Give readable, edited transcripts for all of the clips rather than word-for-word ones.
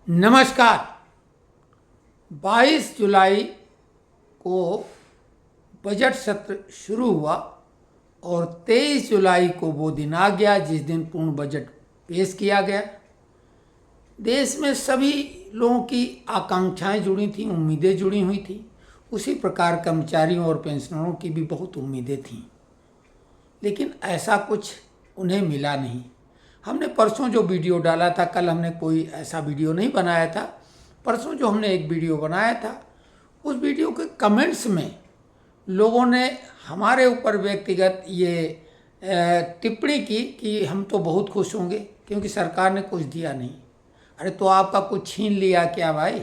नमस्कार। 22 जुलाई को बजट सत्र शुरू हुआ और 23 जुलाई को वो दिन आ गया जिस दिन पूर्ण बजट पेश किया गया। देश में सभी लोगों की आकांक्षाएं जुड़ी थीं, उम्मीदें जुड़ी हुई थी। उसी प्रकार कर्मचारियों और पेंशनरों की भी बहुत उम्मीदें थीं, लेकिन ऐसा कुछ उन्हें मिला नहीं। हमने परसों जो वीडियो डाला था, कल हमने कोई ऐसा वीडियो नहीं बनाया था। परसों जो हमने एक वीडियो बनाया था, उस वीडियो के कमेंट्स में लोगों ने हमारे ऊपर व्यक्तिगत ये टिप्पणी की कि हम तो बहुत खुश होंगे क्योंकि सरकार ने कुछ दिया नहीं। अरे तो आपका कुछ छीन लिया क्या भाई?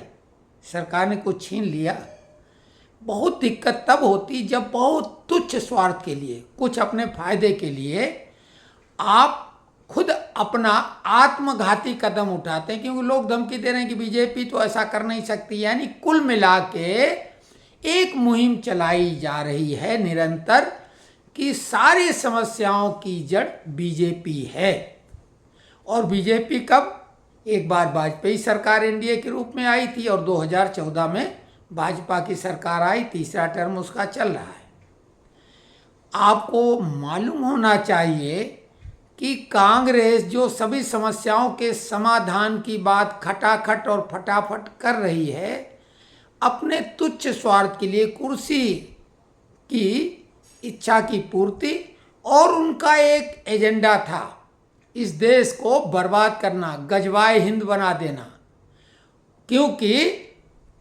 सरकार ने कुछ छीन लिया? बहुत दिक्कत तब होती जब बहुत तुच्छ स्वार्थ के लिए, कुछ अपने फायदे के लिए आप खुद अपना आत्मघाती कदम उठाते हैं, क्योंकि लोग धमकी दे रहे हैं कि बीजेपी तो ऐसा कर नहीं सकती। यानी कुल मिला के एक मुहिम चलाई जा रही है निरंतर कि सारी समस्याओं की जड़ बीजेपी है। और बीजेपी कब? एक बार वाजपेयी सरकार एनडीए के रूप में आई थी और 2014 में भाजपा की सरकार आई, तीसरा टर्म उसका चल रहा है। आपको मालूम होना चाहिए कि कांग्रेस जो सभी समस्याओं के समाधान की बात खटाखट और फटाफट कर रही है, अपने तुच्छ स्वार्थ के लिए, कुर्सी की इच्छा की पूर्ति, और उनका एक एजेंडा था इस देश को बर्बाद करना, गजवाए हिंद बना देना। क्योंकि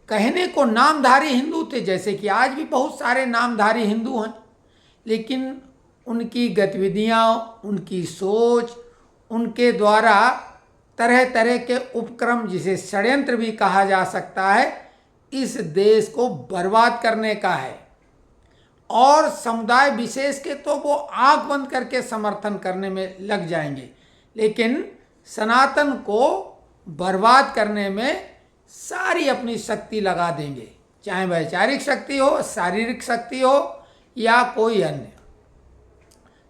कहने को नामधारी हिंदू थे, जैसे कि आज भी बहुत सारे नामधारी हिंदू हैं, लेकिन उनकी गतिविधियां, उनकी सोच, उनके द्वारा तरह तरह के उपक्रम, जिसे षड्यंत्र भी कहा जा सकता है, इस देश को बर्बाद करने का है। और समुदाय विशेष के तो वो आंख बंद करके समर्थन करने में लग जाएंगे, लेकिन सनातन को बर्बाद करने में सारी अपनी शक्ति लगा देंगे, चाहे वैचारिक शक्ति हो, शारीरिक शक्ति हो या कोई अन्य।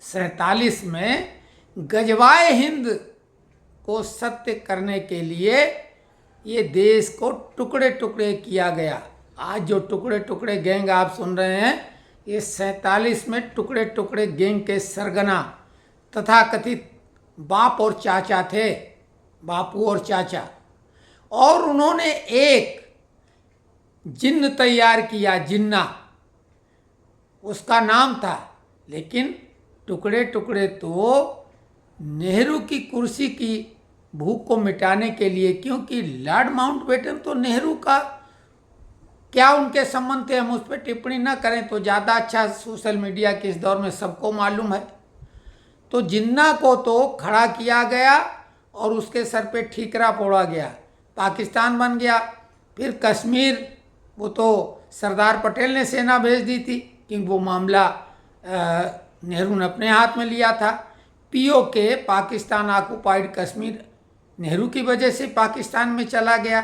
47 में गजवाए हिंद को सत्य करने के लिए ये देश को टुकड़े टुकड़े किया गया। आज जो टुकड़े टुकड़े गैंग आप सुन रहे हैं, ये 47 में टुकड़े टुकड़े गैंग के सरगना तथा कथित बाप और चाचा थे, बापू और चाचा। और उन्होंने एक जिन्न तैयार किया, जिन्ना उसका नाम था। लेकिन टुकड़े टुकड़े तो नेहरू की कुर्सी की भूख को मिटाने के लिए, क्योंकि लॉर्ड माउंटबेटन तो नेहरू का क्या उनके संबंध थे, हम उस पर टिप्पणी न करें तो ज़्यादा अच्छा। सोशल मीडिया के इस दौर में सबको मालूम है। तो जिन्ना को तो खड़ा किया गया और उसके सर पे ठीकरा फोड़ा गया, पाकिस्तान बन गया। फिर कश्मीर, वो तो सरदार पटेल ने सेना भेज दी थी, क्योंकि वो मामला नेहरू ने अपने हाथ में लिया था। पीओके, पाकिस्तान ऑक्युपाइड कश्मीर, नेहरू की वजह से पाकिस्तान में चला गया।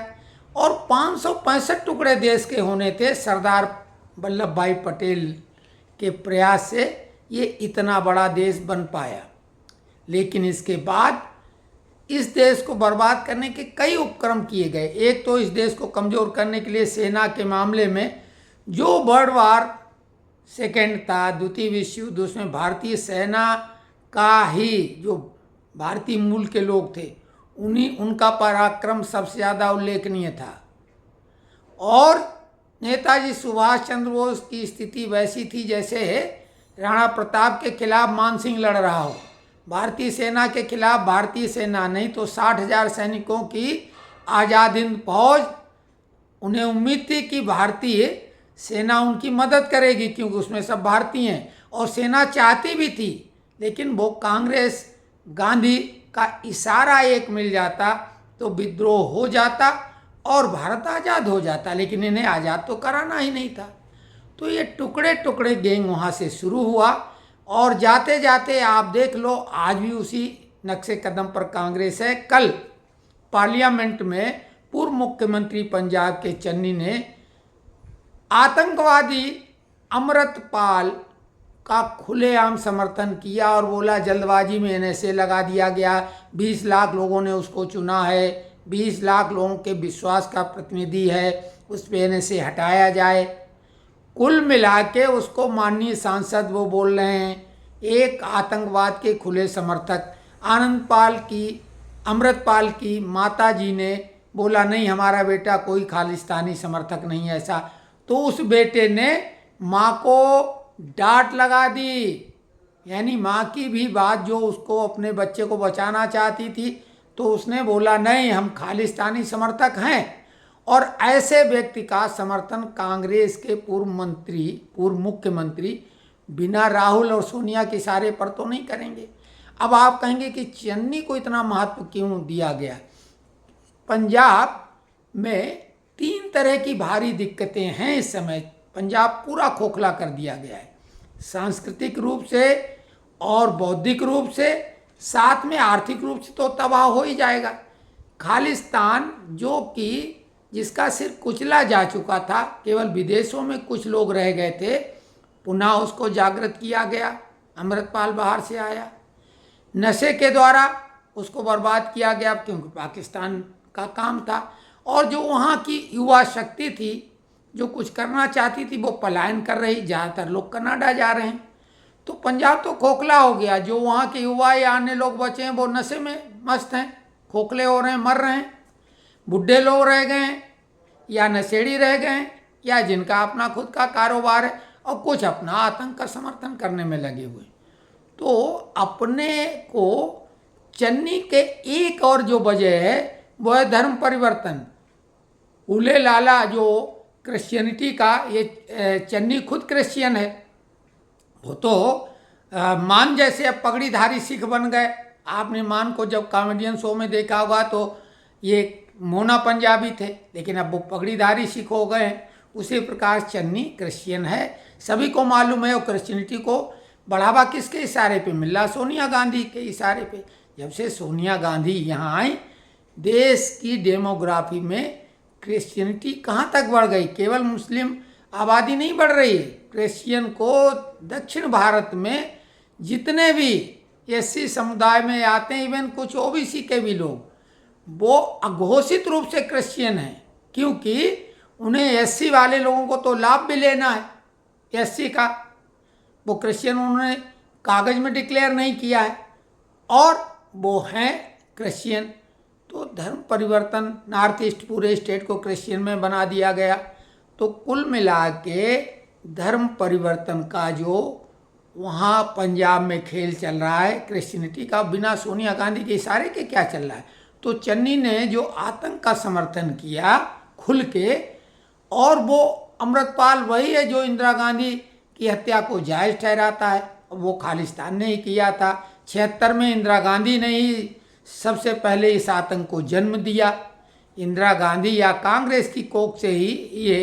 और 565 टुकड़े देश के होने थे। सरदार वल्लभ भाई पटेल के प्रयास से ये इतना बड़ा देश बन पाया। लेकिन इसके बाद इस देश को बर्बाद करने के कई उपक्रम किए गए। एक तो इस देश को कमज़ोर करने के लिए सेना के मामले में जो वर्ल्ड वार सेकेंड था, द्वितीय विश्व युद्ध, उसमें भारतीय सेना का ही, जो भारतीय मूल के लोग थे, उनका पराक्रम सबसे ज़्यादा उल्लेखनीय था। और नेताजी सुभाष चंद्र बोस की स्थिति वैसी थी जैसे राणा प्रताप के खिलाफ मान सिंह लड़ रहा हो। भारतीय सेना के खिलाफ भारतीय सेना नहीं तो 60,000 सैनिकों की आज़ाद हिंद फौज। उन्हें उम्मीद थी कि भारतीय सेना उनकी मदद करेगी, क्योंकि उसमें सब भारतीय हैं। और सेना चाहती भी थी, लेकिन वो कांग्रेस, गांधी का इशारा एक मिल जाता तो विद्रोह हो जाता और भारत आज़ाद हो जाता। लेकिन इन्हें आज़ाद तो कराना ही नहीं था। तो ये टुकड़े टुकड़े गैंग वहाँ से शुरू हुआ और जाते जाते आप देख लो, आज भी उसी नक्शे कदम पर कांग्रेस है। कल पार्लियामेंट में पूर्व मुख्यमंत्री पंजाब के चन्नी ने आतंकवादी अमृतपाल का खुलेआम समर्थन किया और बोला जल्दबाजी में एनएसए लगा दिया गया, 20 लाख लोगों ने उसको चुना है, 20 लाख लोगों के विश्वास का प्रतिनिधि है, उस पे से हटाया जाए। कुल मिला के उसको माननीय सांसद वो बोल रहे हैं, एक आतंकवाद के खुले समर्थक। अमृतपाल की माता जी ने बोला नहीं हमारा बेटा कोई खालिस्तानी समर्थक नहीं है ऐसा, तो उस बेटे ने माँ को डांट लगा दी। यानी माँ की भी बात जो उसको अपने बच्चे को बचाना चाहती थी, तो उसने बोला नहीं हम खालिस्तानी समर्थक हैं। और ऐसे व्यक्ति का समर्थन कांग्रेस के पूर्व मुख्यमंत्री बिना राहुल और सोनिया के इशारे पर तो नहीं करेंगे। अब आप कहेंगे कि चन्नी को इतना महत्व क्यों दिया गया। पंजाब में 3 तरह की भारी दिक्कतें हैं इस समय। पंजाब पूरा खोखला कर दिया गया है, सांस्कृतिक रूप से और बौद्धिक रूप से, साथ में आर्थिक रूप से तो तबाह हो ही जाएगा। खालिस्तान जो कि जिसका सिर कुचला जा चुका था, केवल विदेशों में कुछ लोग रह गए थे, पुनः उसको जागृत किया गया। अमृतपाल बाहर से आया, नशे के द्वारा उसको बर्बाद किया गया क्योंकि पाकिस्तान का काम था। और जो वहाँ की युवा शक्ति थी जो कुछ करना चाहती थी वो पलायन कर रही, ज़्यादातर लोग कनाडा जा रहे हैं। तो पंजाब तो खोखला हो गया। जो वहाँ के युवा या अन्य लोग बचे हैं वो नशे में मस्त हैं, खोखले हो रहे हैं, मर रहे हैं। बुढ़े लोग रह गए हैं या नशेड़ी रह गए हैं या जिनका अपना खुद का कारोबार है और कुछ अपना आतंक का समर्थन करने में लगे हुए। तो अपने को चन्नी के एक और जो वजह है वो है धर्म परिवर्तन। उले लाला जो क्रिश्चियनिटी का, ये चन्नी खुद क्रिश्चियन है, वो तो मान जैसे अब पगड़ीधारी सिख बन गए। आपने मान को जब कॉमेडियन शो में देखा होगा तो ये मोना पंजाबी थे, लेकिन अब वो पगड़ीधारी सिख हो गए हैं। उसी प्रकार चन्नी क्रिश्चियन है, सभी को मालूम है। और क्रिश्चियनिटी को बढ़ावा किसके इशारे पे मिला? सोनिया गांधी के इशारे पे। जब से सोनिया गांधी यहाँ आई, देश की डेमोग्राफी में क्रिश्चियनिटी कहाँ तक बढ़ गई। केवल मुस्लिम आबादी नहीं बढ़ रही है, क्रिश्चियन को दक्षिण भारत में जितने भी एससी समुदाय में आते हैं, इवन कुछ ओबीसी के भी लोग, वो अघोषित रूप से क्रिश्चियन हैं, क्योंकि उन्हें एससी वाले लोगों को तो लाभ भी लेना है एससी का। वो क्रिश्चियन उन्होंने कागज में डिक्लेयर नहीं किया है और वो हैं क्रिश्चियन। तो धर्म परिवर्तन, नॉर्थ ईस्ट पूरे स्टेट को क्रिश्चियन में बना दिया गया। तो कुल मिला के धर्म परिवर्तन का जो वहाँ पंजाब में खेल चल रहा है क्रिश्चियनिटी का, बिना सोनिया गांधी के इशारे के क्या चल रहा है। तो चन्नी ने जो आतंक का समर्थन किया खुल के, और वो अमृतपाल वही है जो इंदिरा गांधी की हत्या को जायज़ ठहराता है। वो खालिस्तान ने ही किया था। 76 में इंदिरा गांधी ने ही सबसे पहले इस आतंक को जन्म दिया। इंदिरा गांधी या कांग्रेस की कोख से ही ये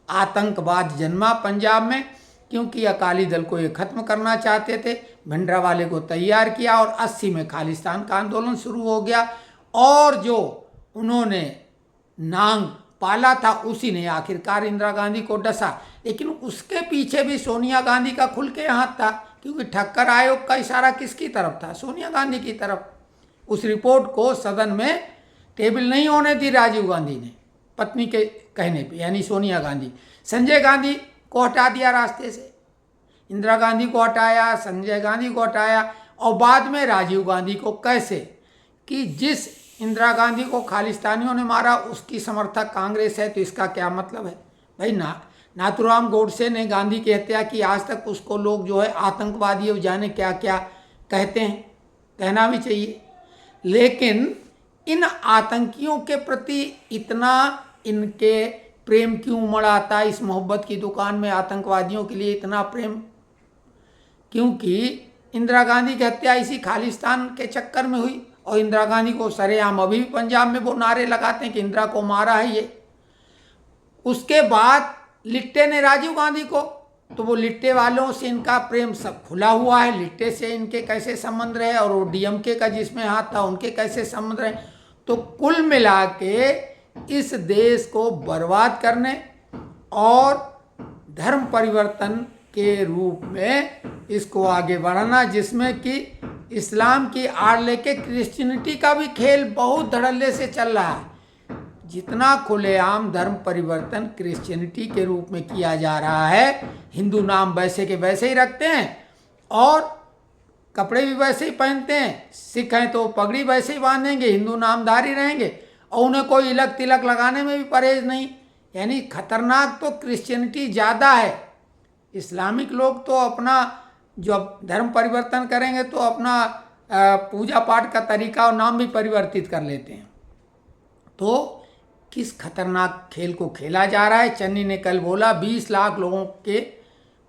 आतंकवाद जन्मा पंजाब में, क्योंकि अकाली दल को ये ख़त्म करना चाहते थे। भिंडरावाले को तैयार किया और 80 में खालिस्तान का आंदोलन शुरू हो गया। और जो उन्होंने नांग पाला था उसी ने आखिरकार इंदिरा गांधी को डसा। लेकिन उसके पीछे भी सोनिया गांधी का खुल के हाथ था, क्योंकि ठक्कर आयोग का इशारा किसकी तरफ था? सोनिया गांधी की तरफ। उस रिपोर्ट को सदन में टेबल नहीं होने दी राजीव गांधी ने, पत्नी के कहने पे, यानी सोनिया गांधी। संजय गांधी को हटा दिया रास्ते से, इंदिरा गांधी को हटाया, संजय गांधी को हटाया, और बाद में राजीव गांधी को। कैसे कि जिस इंदिरा गांधी को खालिस्तानियों ने मारा उसकी समर्थक कांग्रेस है, तो इसका क्या मतलब है भाई? नाथूराम गोडसे ने गांधी की हत्या की, आज तक उसको लोग जो है आतंकवादी जाने क्या क्या कहते हैं, कहना भी चाहिए। लेकिन इन आतंकियों के प्रति इतना इनके प्रेम क्यों उमड़ आता है? इस मोहब्बत की दुकान में आतंकवादियों के लिए इतना प्रेम, क्योंकि इंदिरा गांधी की हत्या इसी खालिस्तान के चक्कर में हुई। और इंदिरा गांधी को सरेआम अभी भी पंजाब में वो नारे लगाते हैं कि इंदिरा को मारा है ये। उसके बाद लिट्टे ने राजीव गांधी को, तो वो लिट्टे वालों से इनका प्रेम सब खुला हुआ है। लिट्टे से इनके कैसे संबंध रहे और वो डीएमके का जिसमें हाथ था उनके कैसे संबंध रहे। तो कुल मिला के इस देश को बर्बाद करने और धर्म परिवर्तन के रूप में इसको आगे बढ़ाना, जिसमें कि इस्लाम की आड़ लेके क्रिश्चियनिटी का भी खेल बहुत धड़ल्ले से चल रहा है। जितना खुलेआम धर्म परिवर्तन क्रिश्चियनिटी के रूप में किया जा रहा है, हिंदू नाम वैसे के वैसे ही रखते हैं और कपड़े भी वैसे ही पहनते हैं। सिख हैं तो पगड़ी वैसे ही बांधेंगे, हिंदू नामधारी रहेंगे और उन्हें कोई इलक तिलक लगाने में भी परहेज नहीं। यानी खतरनाक तो क्रिश्चियनिटी ज़्यादा है। इस्लामिक लोग तो अपना जब धर्म परिवर्तन करेंगे तो अपना पूजा पाठ का तरीका और नाम भी परिवर्तित कर लेते हैं। तो किस खतरनाक खेल को खेला जा रहा है। चन्नी ने कल बोला 20 लाख लोगों के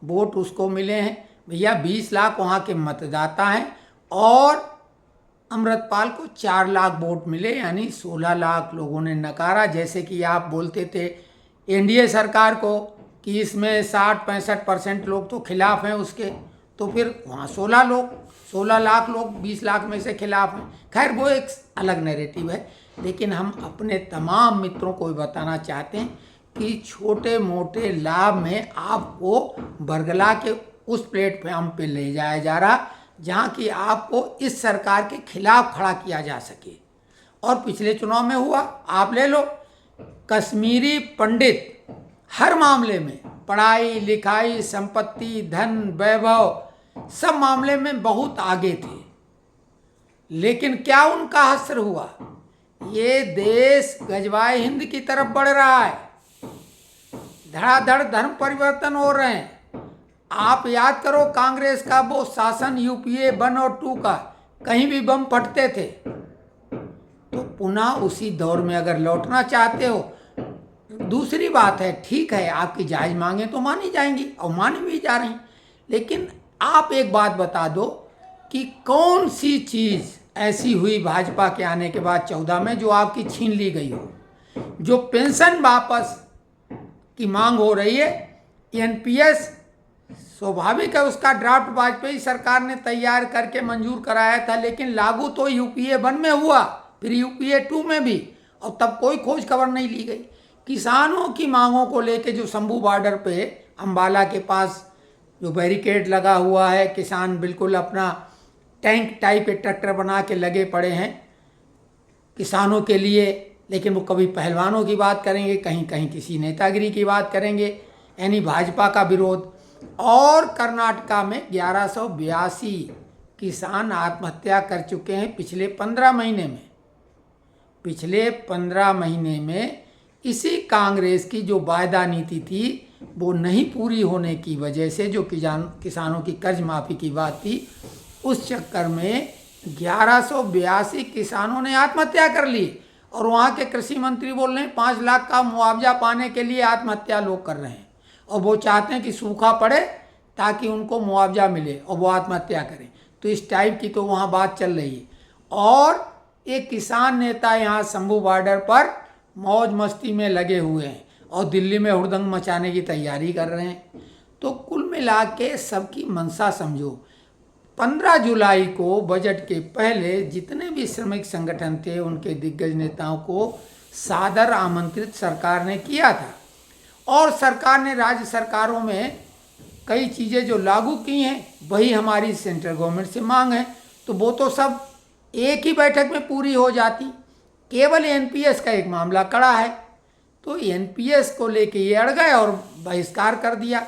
वोट उसको मिले हैं। भैया 20 लाख वहाँ के मतदाता हैं और अमृतपाल को 4 लाख वोट मिले, यानी 16 लाख लोगों ने नकारा। जैसे कि आप बोलते थे एनडीए सरकार को कि इसमें 60-65% लोग तो खिलाफ हैं उसके, तो फिर वहाँ 16 लाख लोग 20 लाख में से खिलाफ हैं। खैर वो एक अलग नैरेटिव है, लेकिन हम अपने तमाम मित्रों को बताना चाहते हैं कि छोटे मोटे लाभ में आपको बरगला के उस प्लेटफॉर्म पे ले जाया जा रहा जहाँ कि आपको इस सरकार के खिलाफ खड़ा किया जा सके। और पिछले चुनाव में हुआ, आप ले लो, कश्मीरी पंडित हर मामले में, पढ़ाई लिखाई, संपत्ति, धन, वैभव, सब मामले में बहुत आगे थे। लेकिन क्या उनका हश्र हुआ? ये देश गजवाए हिंद की तरफ बढ़ रहा है, धड़ाधड़ धर्म परिवर्तन हो रहे हैं। आप याद करो कांग्रेस का वो शासन यूपीए 1 और 2 का, कहीं भी बम फटते थे। तो पुनः उसी दौर में अगर लौटना चाहते हो, दूसरी बात है, ठीक है आपकी जायज मांगे तो मानी जाएंगी और मानी भी जा रही, लेकिन आप एक बात बता दो कि कौन सी चीज़ ऐसी हुई भाजपा के आने के बाद 14 में जो आपकी छीन ली गई हो। जो पेंशन वापस की मांग हो रही है, एनपीएस स्वाभाविक है उसका ड्राफ्ट वाजपेयी सरकार ने तैयार करके मंजूर कराया था, लेकिन लागू तो यूपीए 1 में हुआ, फिर यूपीए 2 में भी, और तब कोई खोज खबर नहीं ली गई। किसानों की मांगों को लेके जो शंभू बॉर्डर पे अम्बाला के पास जो बैरिकेड लगा हुआ है, किसान बिल्कुल अपना टैंक टाइप के ट्रैक्टर बना के लगे पड़े हैं किसानों के लिए, लेकिन वो कभी पहलवानों की बात करेंगे, कहीं कहीं किसी नेतागिरी की बात करेंगे, यानी भाजपा का विरोध। और कर्नाटका में 1182 किसान आत्महत्या कर चुके हैं पिछले 15 महीने में। पिछले 15 महीने में इसी कांग्रेस की जो वायदा नीति थी वो नहीं पूरी होने की वजह से, जो किसानों की कर्ज माफ़ी की बात थी, उस चक्कर में 1182 किसानों ने आत्महत्या कर ली। और वहाँ के कृषि मंत्री बोल रहे हैं 5 लाख का मुआवजा पाने के लिए आत्महत्या लोग कर रहे हैं, और वो चाहते हैं कि सूखा पड़े ताकि उनको मुआवजा मिले और वो आत्महत्या करें। तो इस टाइप की तो वहाँ बात चल रही है। और एक किसान नेता यहाँ शंभू बॉर्डर पर मौज मस्ती में लगे हुए हैं और दिल्ली में हुड़दंग मचाने की तैयारी कर रहे हैं। तो कुल मिला के सबकी मंशा समझो। 15 जुलाई को बजट के पहले जितने भी श्रमिक संगठन थे उनके दिग्गज नेताओं को सादर आमंत्रित सरकार ने किया था, और सरकार ने राज्य सरकारों में कई चीज़ें जो लागू की हैं वही हमारी सेंट्रल गवर्नमेंट से मांग है, तो वो तो सब एक ही बैठक में पूरी हो जाती। केवल एनपीएस का एक मामला खड़ा है, तो एनपीएस को लेके ये अड़ गए और बहिष्कार कर दिया,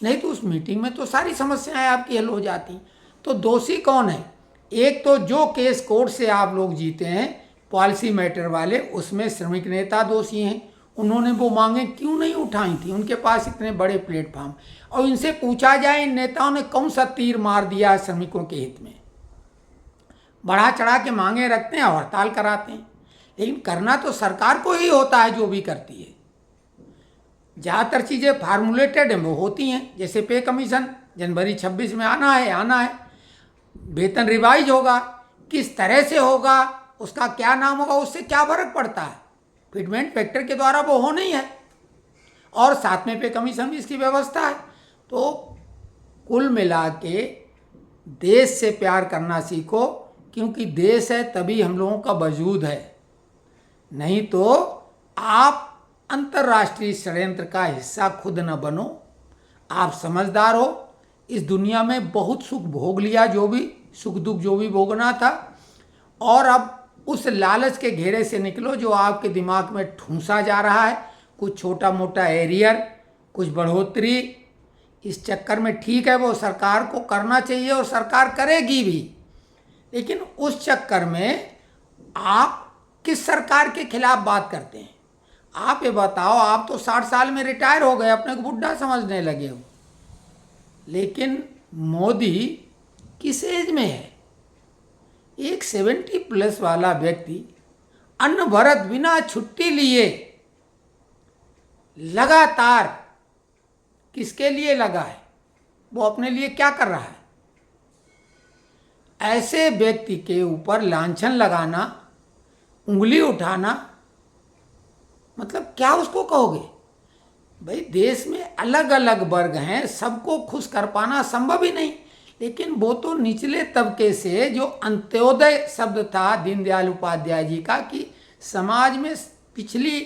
नहीं तो उस मीटिंग में तो सारी समस्याएं आपकी हल हो जाती। तो दोषी कौन है? एक तो जो केस कोर्ट से आप लोग जीते हैं पॉलिसी मैटर वाले, उसमें श्रमिक नेता दोषी हैं। उन्होंने वो मांगे क्यों नहीं उठाई थी? उनके पास इतने बड़े प्लेटफॉर्म, और इनसे पूछा जाए इन नेताओं ने कौन सा तीर मार दिया है श्रमिकों के हित में? बढ़ा चढ़ा के मांगे रखते हैं और हड़ताल कराते हैं, लेकिन करना तो सरकार को ही होता है जो भी करती है। ज़्यादातर चीज़ें फार्मूलेटेड हैं, वो होती हैं, जैसे पे कमीशन जनवरी 26 में आना है, वेतन रिवाइज होगा, किस तरह से होगा, उसका क्या नाम होगा, उससे क्या फर्क पड़ता है? फिटमेंट फैक्टर के द्वारा वो होना ही है, और साथ में पे कमीशन भी इसकी व्यवस्था है। तो कुल मिला के देश से प्यार करना सीखो, क्योंकि देश है तभी हम लोगों का वजूद है, नहीं तो आप अंतर्राष्ट्रीय षड्यंत्र का हिस्सा खुद न बनो। आप समझदार हो, इस दुनिया में बहुत सुख भोग लिया जो भी सुख दुख जो भी भोगना था, और अब उस लालच के घेरे से निकलो जो आपके दिमाग में ठूंसा जा रहा है, कुछ छोटा मोटा एरियर, कुछ बढ़ोतरी, इस चक्कर में ठीक है वो सरकार को करना चाहिए और सरकार करेगी भी, लेकिन उस चक्कर में आप किस सरकार के खिलाफ बात करते हैं? आप ये बताओ, आप तो 60 साल में रिटायर हो गए, अपने को बुढ़ा समझने लगे हो, लेकिन मोदी किस एज में है? एक 70+ वाला व्यक्ति अनवरत बिना छुट्टी लिए लगातार किसके लिए लगा है? वो अपने लिए क्या कर रहा है? ऐसे व्यक्ति के ऊपर लांछन लगाना, उंगली उठाना, मतलब क्या उसको कहोगे? भाई देश में अलग अलग वर्ग हैं, सबको खुश कर पाना संभव ही नहीं, लेकिन वो तो निचले तबके से, जो अंत्योदय शब्द था दीनदयाल उपाध्याय जी का, कि समाज में पिछली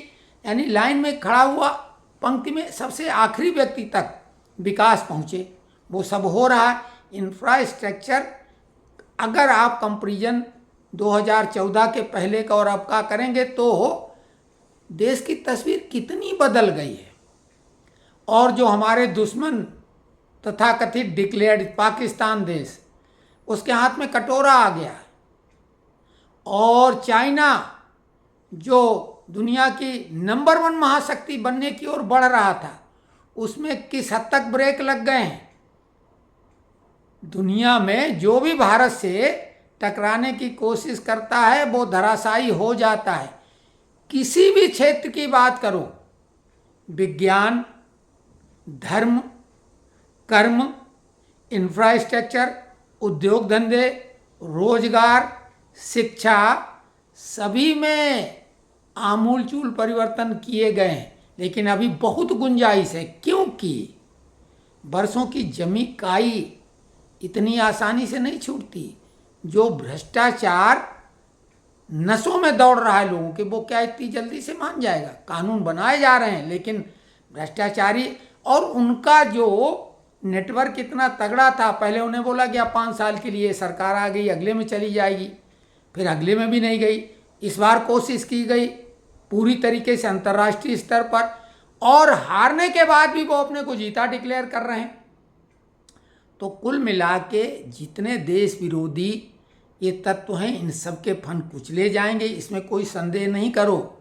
यानी लाइन में खड़ा हुआ, पंक्ति में सबसे आखिरी व्यक्ति तक विकास पहुँचे, वो सब हो रहा है। इंफ्रास्ट्रक्चर, अगर आप कंपैरिजन 2014 के पहले का और अब का करेंगे तो देश की तस्वीर कितनी बदल गई है। और जो हमारे दुश्मन तथाकथित डिक्लेयर्ड पाकिस्तान देश, उसके हाथ में कटोरा आ गया, और चाइना जो दुनिया की नंबर 1 महाशक्ति बनने की ओर बढ़ रहा था, उसमें किस हद तक ब्रेक लग गए हैं। दुनिया में जो भी भारत से टकराने की कोशिश करता है वो धराशायी हो जाता है। किसी भी क्षेत्र की बात करो, विज्ञान, धर्म, कर्म, इंफ्रास्ट्रक्चर, उद्योग धंधे, रोजगार, शिक्षा, सभी में आमूलचूल परिवर्तन किए गए हैं, लेकिन अभी बहुत गुंजाइश है, क्योंकि बरसों की जमी काई इतनी आसानी से नहीं छूटती। जो भ्रष्टाचार नसों में दौड़ रहा है लोगों के, वो क्या इतनी जल्दी से मान जाएगा? कानून बनाए जा रहे हैं, लेकिन भ्रष्टाचारी और उनका जो नेटवर्क इतना तगड़ा था, पहले उन्हें बोला गया 5 साल के लिए सरकार आ गई, अगले में चली जाएगी, फिर अगले में भी नहीं गई। इस बार कोशिश की गई पूरी तरीके से अंतर्राष्ट्रीय स्तर पर, और हारने के बाद भी वो अपने को जीता डिक्लेयर कर रहे हैं। तो कुल मिला के जितने देश विरोधी ये तत्व हैं, इन सब के फन कुचले जाएंगे, इसमें कोई संदेह नहीं करो।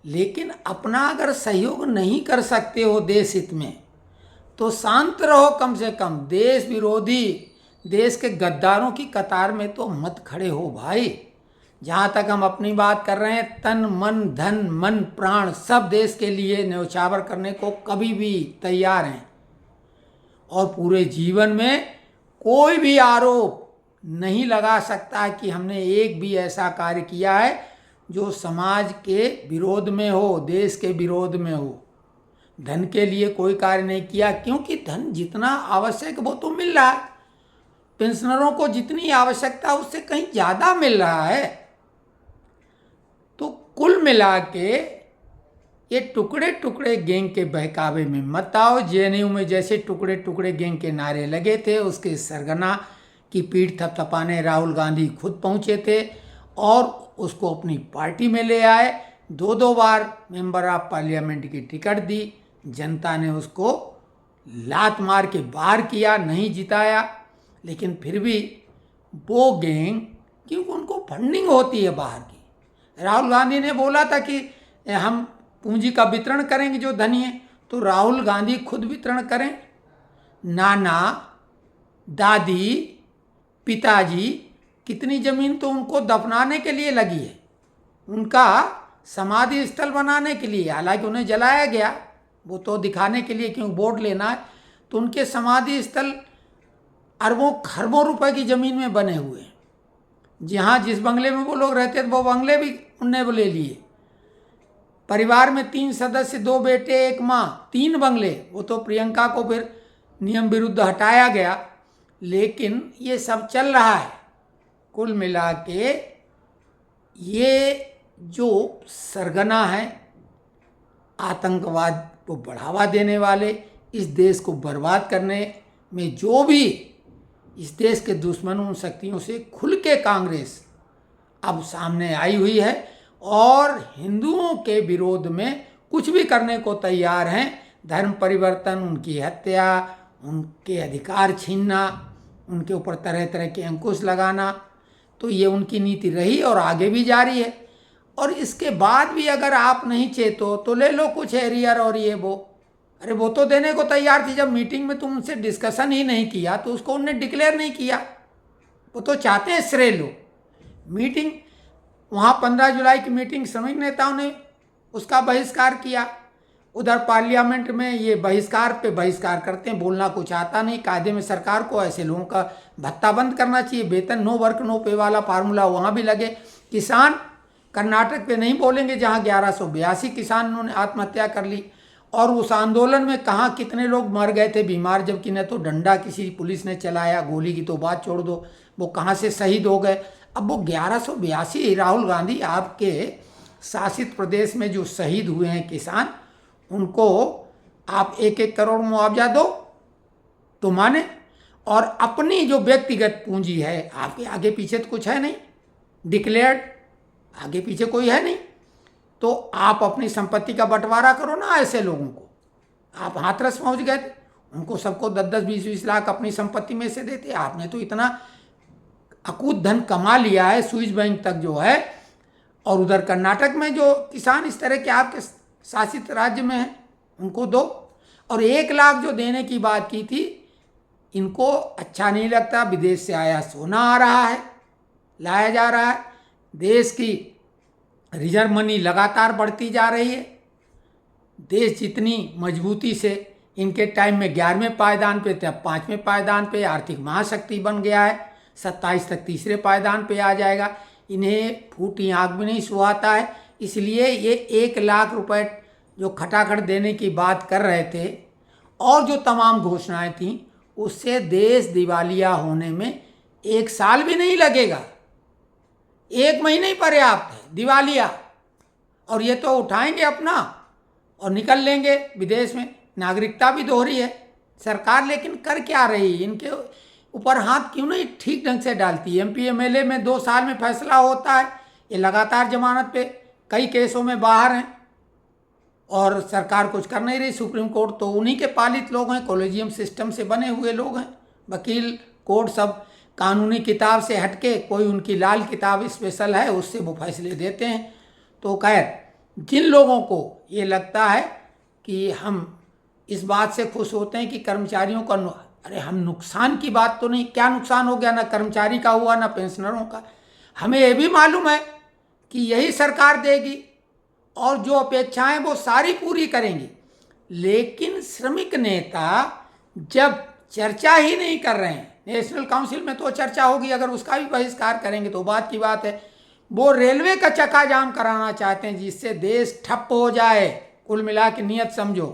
लेकिन अपना अगर सहयोग नहीं कर सकते हो देश हित में, तो शांत रहो, कम से कम देश विरोधी, देश के गद्दारों की कतार में तो मत खड़े हो भाई। जहाँ तक हम अपनी बात कर रहे हैं, तन मन धन मन प्राण सब देश के लिए न्यौछावर करने को कभी भी तैयार हैं, और पूरे जीवन में कोई भी आरोप नहीं लगा सकता कि हमने एक भी ऐसा कार्य किया है जो समाज के विरोध में हो, देश के विरोध में हो। धन के लिए कोई कार्य नहीं किया, क्योंकि धन जितना आवश्यक वो तो मिल रहा है, पेंशनरों को जितनी आवश्यकता उससे कहीं ज़्यादा मिल रहा है। तो कुल मिला के ये टुकड़े टुकड़े गैंग के बहकावे में मत आओ। जेएनयू में जैसे टुकड़े टुकड़े गैंग के नारे लगे थे, उसके सरगना की पीठ थपथपाने राहुल गांधी खुद पहुंचे थे और उसको अपनी पार्टी में ले आए। 2 बार मेंबर ऑफ पार्लियामेंट की टिकट दी, जनता ने उसको लात मार के बाहर किया, नहीं जिताया। लेकिन फिर भी वो गैंग, क्योंकि उनको फंडिंग होती है बाहर की। राहुल गांधी ने बोला था कि हम पूंजी का वितरण करेंगे जो धनी है, तो राहुल गांधी खुद वितरण करें। नाना दादी पिताजी कितनी जमीन तो उनको दफनाने के लिए लगी है, उनका समाधि स्थल बनाने के लिए। हालांकि उन्हें जलाया गया, वो तो दिखाने के लिए, क्योंकि बोर्ड लेना है। तो उनके समाधि स्थल अरबों खरबों रुपए की ज़मीन में बने हुए हैं। जहाँ जिस बंगले में वो लोग रहते थे वो बंगले भी उनने ले लिए। परिवार में 3 सदस्य, 2 बेटे 1 माँ, 3 बंगले। वो तो प्रियंका को फिर नियम विरुद्ध हटाया गया, लेकिन ये सब चल रहा है। कुल मिला के ये जो सरगना है, आतंकवाद को बढ़ावा देने वाले, इस देश को बर्बाद करने में जो भी इस देश के दुश्मनों उन शक्तियों से खुल के कांग्रेस अब सामने आई हुई है और हिंदुओं के विरोध में कुछ भी करने को तैयार हैं। धर्म परिवर्तन, उनकी हत्या, उनके अधिकार छीनना, उनके ऊपर तरह तरह के अंकुश लगाना, तो ये उनकी नीति रही और आगे भी जारी है। और इसके बाद भी अगर आप नहीं चेतो तो ले लो कुछ एरियर और ये वो, अरे वो तो देने को तैयार थी। जब मीटिंग में तुम उनसे डिस्कशन ही नहीं किया तो उसको उन्होंने डिक्लेयर नहीं किया। वो तो चाहते हैं श्रेय लो। मीटिंग वहाँ 15 जुलाई की मीटिंग श्रमिक नेताओं ने उसका बहिष्कार किया। उधर पार्लियामेंट में ये बहिष्कार पे बहिष्कार करते हैं, बोलना कुछ आता नहीं। कायदे में सरकार को ऐसे लोगों का भत्ता बंद करना चाहिए, वेतन नो वर्क नो पे वाला फार्मूला वहाँ भी लगे। किसान कर्नाटक पे नहीं बोलेंगे जहाँ 1182 किसानों ने आत्महत्या कर ली। और उस आंदोलन में कहाँ कितने लोग मर गए थे बीमार, जबकि न तो डंडा किसी पुलिस ने चलाया, गोली की तो बात छोड़ दो, वो कहाँ से शहीद हो गए। अब वो 1182 राहुल गांधी आपके शासित प्रदेश में जो शहीद हुए हैं किसान, उनको आप 1-1 करोड़ मुआवजा दो तो माने। और अपनी जो व्यक्तिगत पूंजी है, आपके आगे पीछे तो कुछ है नहीं, डिक्लेयर्ड आगे पीछे कोई है नहीं, तो आप अपनी संपत्ति का बंटवारा करो ना। ऐसे लोगों को आप हाथरस पहुंच गए थे, उनको सबको 10-10, 20-20 लाख अपनी संपत्ति में से देते। आपने तो इतना अकूत धन कमा लिया है, स्विस बैंक तक जो है। और उधर कर्नाटक में जो किसान इस तरह के आपके शासित राज्य में हैं, उनको दो। और 1 लाख जो देने की बात की थी, इनको अच्छा नहीं लगता। विदेश से आया सोना आ रहा है, लाया जा रहा है, देश की रिजर्व मनी लगातार बढ़ती जा रही है। देश जितनी मजबूती से इनके टाइम में 11वें पायदान पे थे, अब 5वें पायदान पे आर्थिक महाशक्ति बन गया है। 27 तक 3रे पायदान पे आ जाएगा। इन्हें फूटी आँख भी नहीं सुहाता है। इसलिए ये 1 लाख रुपए जो खटाखट देने की बात कर रहे थे और जो तमाम घोषणाएं थीं, उससे देश दिवालिया होने में 1 साल भी नहीं लगेगा। 1 महीने ही पर्याप्त है दिवालिया। और ये तो उठाएंगे अपना और निकल लेंगे विदेश में। नागरिकता भी दोहरी है सरकार, लेकिन कर क्या रही है? इनके ऊपर हाथ क्यों नहीं ठीक ढंग से डालती? MP MLA में 2 साल में फैसला होता है। ये लगातार जमानत पे कई केसों में बाहर हैं और सरकार कुछ कर नहीं रही। सुप्रीम कोर्ट तो उन्हीं के पालित लोग हैं, कॉलेजियम सिस्टम से बने हुए लोग हैं। वकील कोर्ट सब कानूनी किताब से हटके कोई उनकी लाल किताब स्पेशल है, उससे वो फैसले देते हैं। तो खैर, जिन लोगों को ये लगता है कि हम इस बात से खुश होते हैं कि कर्मचारियों का अरे हम नुकसान की बात तो नहीं, क्या नुकसान हो गया? ना कर्मचारी का हुआ, ना पेंशनरों का। हमें ये भी मालूम है कि यही सरकार देगी और जो अपेक्षाएं वो सारी पूरी करेंगी। लेकिन श्रमिक नेता जब चर्चा ही नहीं कर रहे हैं, नेशनल काउंसिल में तो चर्चा होगी, अगर उसका भी बहिष्कार करेंगे तो बात की बात है। वो रेलवे का चक्का जाम कराना चाहते हैं जिससे देश ठप हो जाए। कुल मिला के नियत समझो।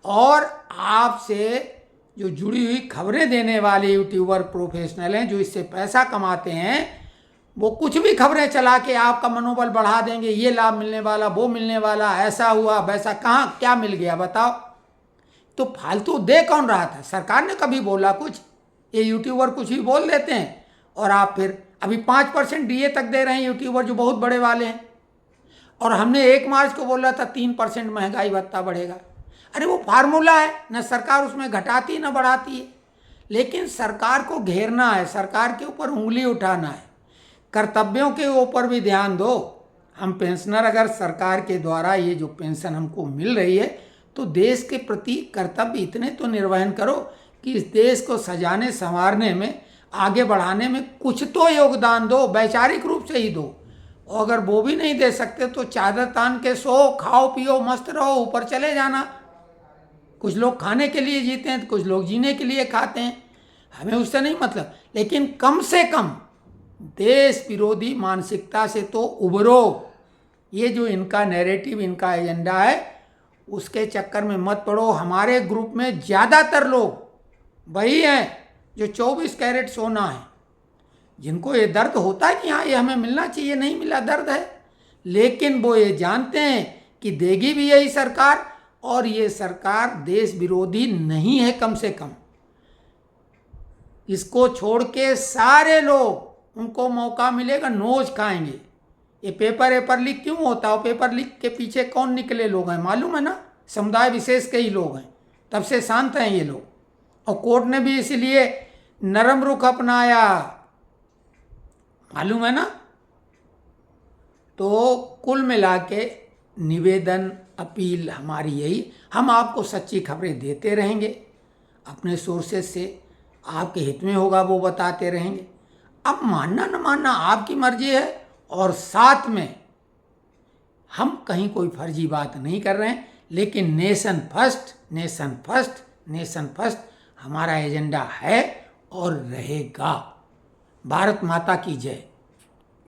और आपसे जो जुड़ी हुई खबरें देने वाले यूट्यूबर प्रोफेशनल हैं, जो इससे पैसा कमाते हैं, वो कुछ भी खबरें चला के आपका मनोबल बढ़ा देंगे। ये लाभ मिलने वाला, वो मिलने वाला, ऐसा हुआ वैसा। कहाँ क्या मिल गया बताओ? तो फालतू दे कौन रहा था? सरकार ने कभी बोला कुछ? ये यूट्यूबर कुछ भी बोल देते हैं और आप फिर अभी 5% DA तक दे रहे हैं यूट्यूबर जो बहुत बड़े वाले हैं। और हमने 1 मार्च को बोला था 3% महंगाई भत्ता बढ़ेगा। अरे वो फार्मूला है, न सरकार उसमें घटाती न बढ़ाती है। लेकिन सरकार को घेरना है, सरकार के ऊपर उंगली उठाना है, कर्तव्यों के ऊपर भी ध्यान दो। हम पेंशनर अगर सरकार के द्वारा ये जो पेंशन हमको मिल रही है, तो देश के प्रति कर्तव्य इतने तो निर्वहन करो कि इस देश को सजाने संवारने में, आगे बढ़ाने में कुछ तो योगदान दो, वैचारिक रूप से ही दो। और अगर वो भी नहीं दे सकते तो चादर तान के सो, खाओ पियो मस्त रहो, ऊपर चले जाना। कुछ लोग खाने के लिए जीते हैं तो कुछ लोग जीने के लिए खाते हैं, हमें उससे नहीं मतलब। लेकिन कम से कम देश विरोधी मानसिकता से तो उबरो। ये जो इनका नैरेटिव, इनका एजेंडा है, उसके चक्कर में मत पड़ो। हमारे ग्रुप में ज़्यादातर लोग वही हैं जो 24 कैरेट सोना है, जिनको ये दर्द होता है कि हाँ ये हमें मिलना चाहिए, नहीं मिला, दर्द है। लेकिन वो ये जानते हैं कि देगी भी यही सरकार, और ये सरकार देश विरोधी नहीं है। कम से कम इसको छोड़ के सारे लोग, उनको मौका मिलेगा नोच खाएंगे। ये पेपर लीक क्यों होता है? पेपर लीक के पीछे कौन निकले लोग हैं मालूम है ना? समुदाय विशेष के ही लोग हैं, तब से शांत हैं ये लोग। और कोर्ट ने भी इसलिए नरम रुख अपनाया, मालूम है ना? तो कुल मिला के निवेदन अपील हमारी यही, हम आपको सच्ची खबरें देते रहेंगे, अपने सोर्सेस से आपके हित में होगा वो बताते रहेंगे। अब मानना न मानना आपकी मर्जी है, और साथ में हम कहीं कोई फर्जी बात नहीं कर रहे हैं, लेकिन nation first, nation first, nation first हमारा एजेंडा है और रहेगा। भारत माता की जय।